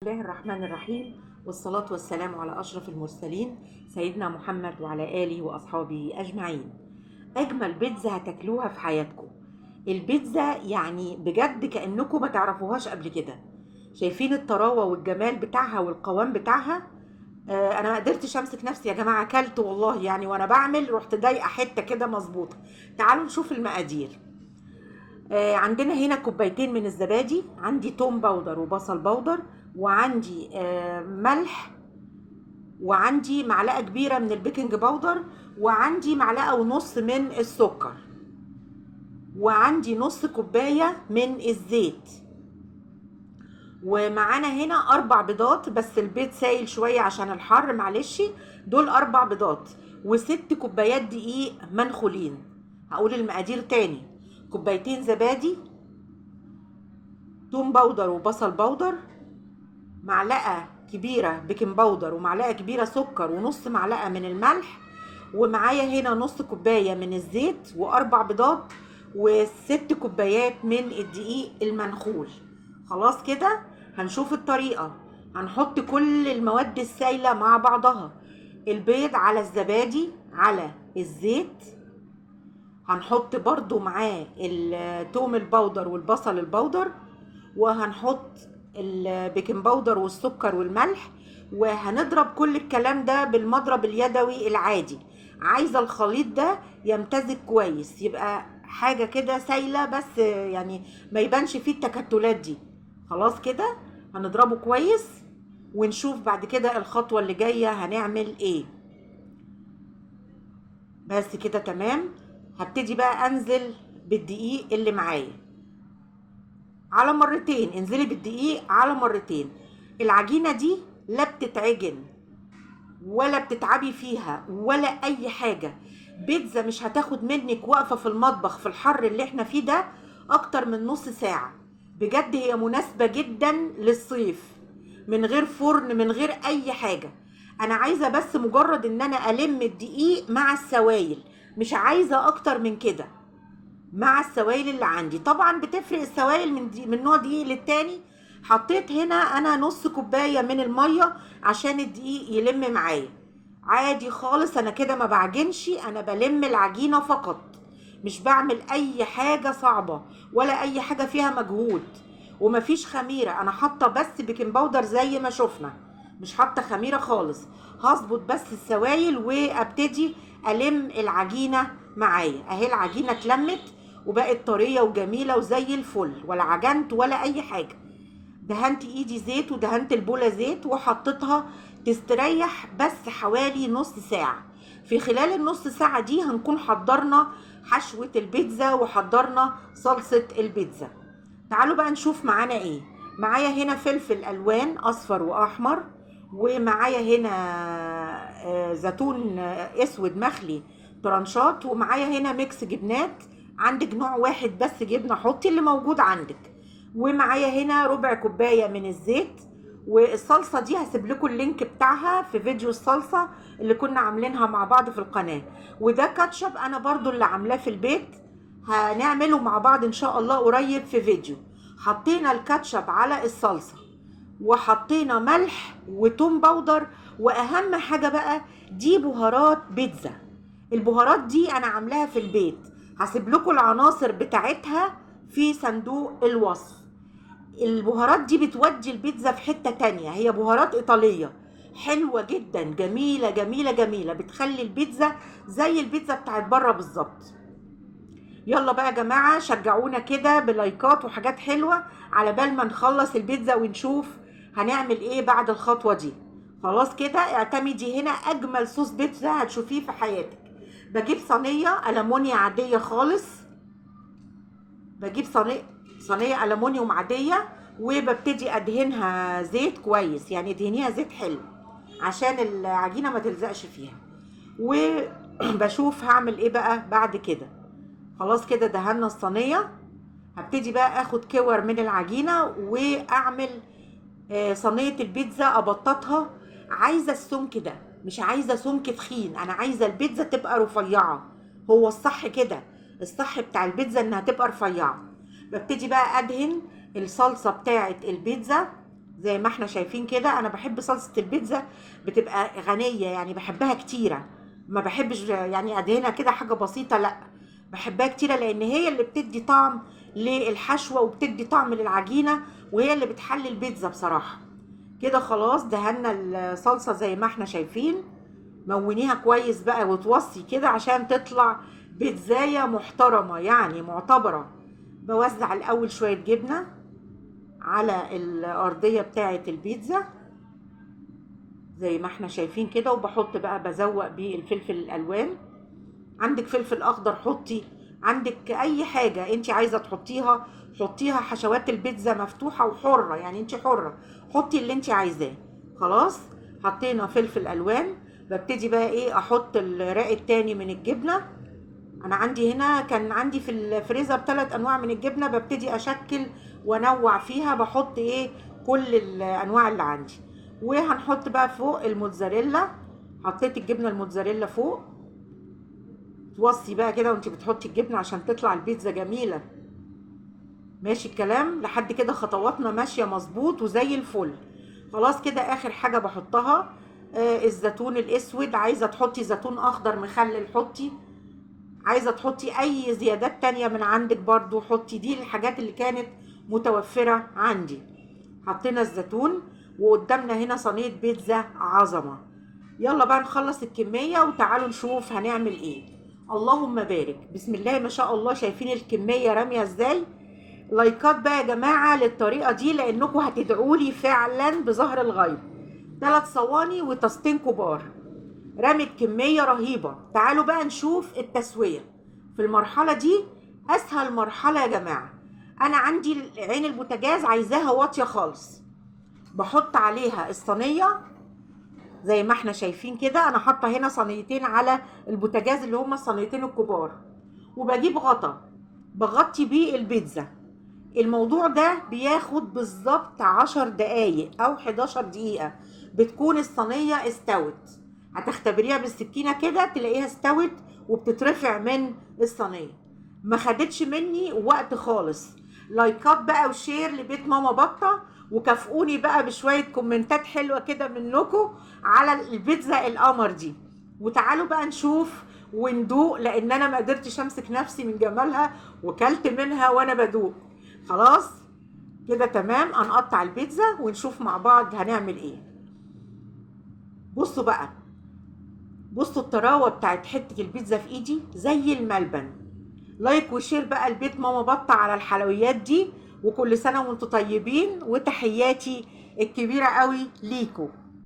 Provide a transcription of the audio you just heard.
الله الرحمن الرحيم، والصلاة والسلام على أشرف المرسلين سيدنا محمد وعلى آله وأصحابه أجمعين. أجمل بيتزا هتاكلوها في حياتكم. البيتزا يعني بجد كأنكم ما تعرفوهاش قبل كده. شايفين الطراوة والجمال بتاعها والقوام بتاعها. أنا ما قدرتش أمسك نفسي يا جماعة، أكلت والله يعني وأنا بعمل رحت ضايقة حتة كده مظبوطة. تعالوا نشوف المقادير. عندنا هنا كوبايتين من الزبادي، عندي توم باودر وبصل باودر، وعندي ملح، وعندي معلقة كبيرة من البيكنج باودر، وعندي معلقة ونص من السكر، وعندي نص كوباية من الزيت، ومعانا هنا 4 بيضات، بس البيض سايل شوية عشان الحر معلش. دول 4 بيضات، و6 كوبايات دقيق منخولين. هقول المقادير تاني: كوبايتين زبادي، توم باودر وبصل باودر، معلقة كبيرة بيكنج باودر، ومعلقة كبيرة سكر، ونص معلقة من الملح، ومعايا هنا نص كوباية من الزيت، و4 بيضات، و6 كوبايات من الدقيق المنخول. خلاص كده هنشوف الطريقة. هنحط كل المواد السائلة مع بعضها: البيض على الزبادي على الزيت، هنحط برضو معاه التوم البودر والبصل البودر، وهنحط البيكنج باودر والسكر والملح، وهنضرب كل الكلام ده بالمضرب اليدوي العادي. عايزة الخليط ده يمتزج كويس، يبقى حاجة كده سايلة بس يعني ما يبانش فيه التكتلات دي. خلاص كده هنضربه كويس، ونشوف بعد كده الخطوة اللي جاية هنعمل ايه. بس كده تمام. هبتدي بقى انزل بالدقيق اللي معايا على مرتين. انزلي بالدقيق على مرتين. العجينة دي لا بتتعجن ولا بتتعبي فيها ولا اي حاجة. بيتزا مش هتاخد منك واقفة في المطبخ في الحر اللي احنا فيه ده اكتر من نص ساعة. بجد هي مناسبة جدا للصيف، من غير فرن من غير اي حاجة. انا عايزة بس مجرد ان انا الم الدقيق مع السوائل، مش عايزة اكتر من كده. مع السوائل اللي عندي طبعا بتفرق السوائل من نوع دقيق للتاني. حطيت هنا انا نص كوبايه من الميه عشان الدقيق يلم معايا عادي خالص. انا كده ما بعجنش، انا بلم العجينه فقط، مش بعمل اي حاجه صعبه ولا اي حاجه فيها مجهود. ومفيش خميره، انا حاطه بس بيكنج باودر زي ما شفنا، مش حاطه خميره خالص. هظبط بس السوائل وابتدي الم العجينه معايا. اهي العجينه اتلمت وبقت طريه وجميله وزي الفل، ولا عجنت ولا اي حاجه. دهنت ايدي زيت ودهنت البوله زيت وحطيتها تستريح بس حوالي نص ساعه. في خلال النص ساعه دي هنكون حضرنا حشوه البيتزا وحضرنا صلصه البيتزا. تعالوا بقى نشوف معانا ايه. معايا هنا فلفل الوان اصفر واحمر، ومعايا هنا زيتون اسود مخلي طرنشات، ومعايا هنا ميكس جبنات. عندك نوع واحد بس جبنه حطي اللي موجود عندك. ومعايا هنا ربع كوبايه من الزيت. والصلصه دي هسيب لكم اللينك بتاعها في فيديو الصلصه اللي كنا عاملينها مع بعض في القناه. وده كاتشب انا برضو اللي عاملاه في البيت، هنعمله مع بعض ان شاء الله قريب في فيديو. حطينا الكاتشب على الصلصه، وحطينا ملح وتوم باودر، واهم حاجه بقى دي بهارات بيتزا. البهارات دي انا عاملاها في البيت، هسيب لكم العناصر بتاعتها في صندوق الوصف. البهارات دي بتودي البيتزا في حته تانية، هي بهارات ايطاليه حلوه جدا، جميله جميله جميله، بتخلي البيتزا زي البيتزا بتاعت بره بالظبط. يلا بقى يا جماعة شجعونا كده بلايكات وحاجات حلوة على بال ما نخلص البيتزا ونشوف هنعمل ايه بعد الخطوة دي. خلاص كده اعتمدي هنا اجمل صوص بيتزا هتشوفيه في حياتك. بجيب صينية ألمونيا عادية خالص، بجيب صينية ألمونيوم عادية، وببتدي ادهنها زيت كويس، يعني ادهنيها زيت حلو عشان العجينة ما تلزقش فيها. وبشوف هعمل ايه بقى بعد كده. خلاص كده دهنا الصينية. هبتدي بقى اخد كور من العجينة واعمل صينية البيتزا ابططها. عايزة السمك ده، مش عايزة سمك تخين، انا عايزة البيتزا تبقى رفيعة. هو الصح كده، الصح بتاع البيتزا انها تبقى رفيعة. ببتدي بقى ادهن الصلصة بتاعة البيتزا زي ما احنا شايفين كده. انا بحب صلصة البيتزا بتبقى غنية، يعني بحبها كتيرة، ما بحبش يعني ادهنها كده حاجة بسيطة، لا بحبها كتيرة، لان هي اللي بتدي طعم للحشوة وبتدي طعم للعجينة، وهي اللي بتحلي البيتزا بصراحة. كده خلاص دهنا الصلصة زي ما احنا شايفين. مونيها كويس بقى وتوصي كده عشان تطلع بيتزاية محترمة يعني معتبرة. بوزع الاول شوية جبنة على الارضية بتاعة البيتزا زي ما احنا شايفين كده، وبحط بقى بزوق بالفلفل الالوان. عندك فلفل اخضر حطي، عندك اي حاجة انت عايزة تحطيها حطيها. حشوات البيتزا مفتوحة وحرة، يعني انت حرة، حطي اللي انت عايزاه. خلاص حطينا فلفل الوان. ببتدي بقى ايه احط الرق التاني من الجبنة. انا عندي هنا كان عندي في الفريزر 3 انواع من الجبنة، ببتدي اشكل وانوع فيها، بحط ايه كل الانواع اللي عندي. وهنحط بقى فوق الموتزاريلا. حطيت الجبنة الموتزاريلا فوق. توصي بقى كده وانت بتحطي الجبنة عشان تطلع البيتزا جميلة. ماشي الكلام لحد كده، خطواتنا ماشية مظبوط وزي الفل. خلاص كده اخر حاجة بحطها الزيتون الاسود. عايزة تحطي زيتون اخضر مخلل حطي، عايزة تحطي اي زيادات تانية من عندك برضو حطي. دي الحاجات اللي كانت متوفرة عندي. حطينا الزيتون وقدامنا هنا صينية بيتزا عظمة. يلا بقى نخلص الكمية وتعالوا نشوف هنعمل ايه. اللهم بارك، بسم الله ما شاء الله. شايفين الكمية رامية ازاي؟ لايكات بقى يا جماعة للطريقة دي، لانكم هتدعولي فعلا بظهر الغيب. 3 صواني وطاستين كبار، رمت كمية رهيبة. تعالوا بقى نشوف التسوية في المرحلة دي. اسهل مرحلة يا جماعة. انا عندي عين البوتاجاز عايزاها واطية خالص. بحط عليها الصينية زي ما احنا شايفين كده. انا حاطه هنا صينيتين على البوتاجاز اللي هما الصينيتين الكبار، وبجيب غطا بغطي بيه البيتزا. الموضوع ده بياخد بالظبط 10 دقايق او 11 دقيقة بتكون الصينية استوت. هتختبريها بالسكينة كده تلاقيها استوت وبتترفع من الصينية. ما خدتش مني وقت خالص. لايكات بقى وشير لبيت ماما بطة، وكافئوني بقى بشوية كومنتات حلوة كده منكم على البيتزا القمر دي. وتعالوا بقى نشوف وندوق، لان انا ما قدرتش امسك نفسي من جمالها وكلت منها وانا بدوق. خلاص كده تمام. هنقطع البيتزا ونشوف مع بعض هنعمل ايه. بصوا بقى، بصوا الطراوة بتاعت حتة البيتزا في ايدي زي الملبن. لايك وشير بقى لبيت ماما بطة على الحلويات دي، وكل سنة وانتم طيبين، وتحياتي الكبيرة قوي ليكوا.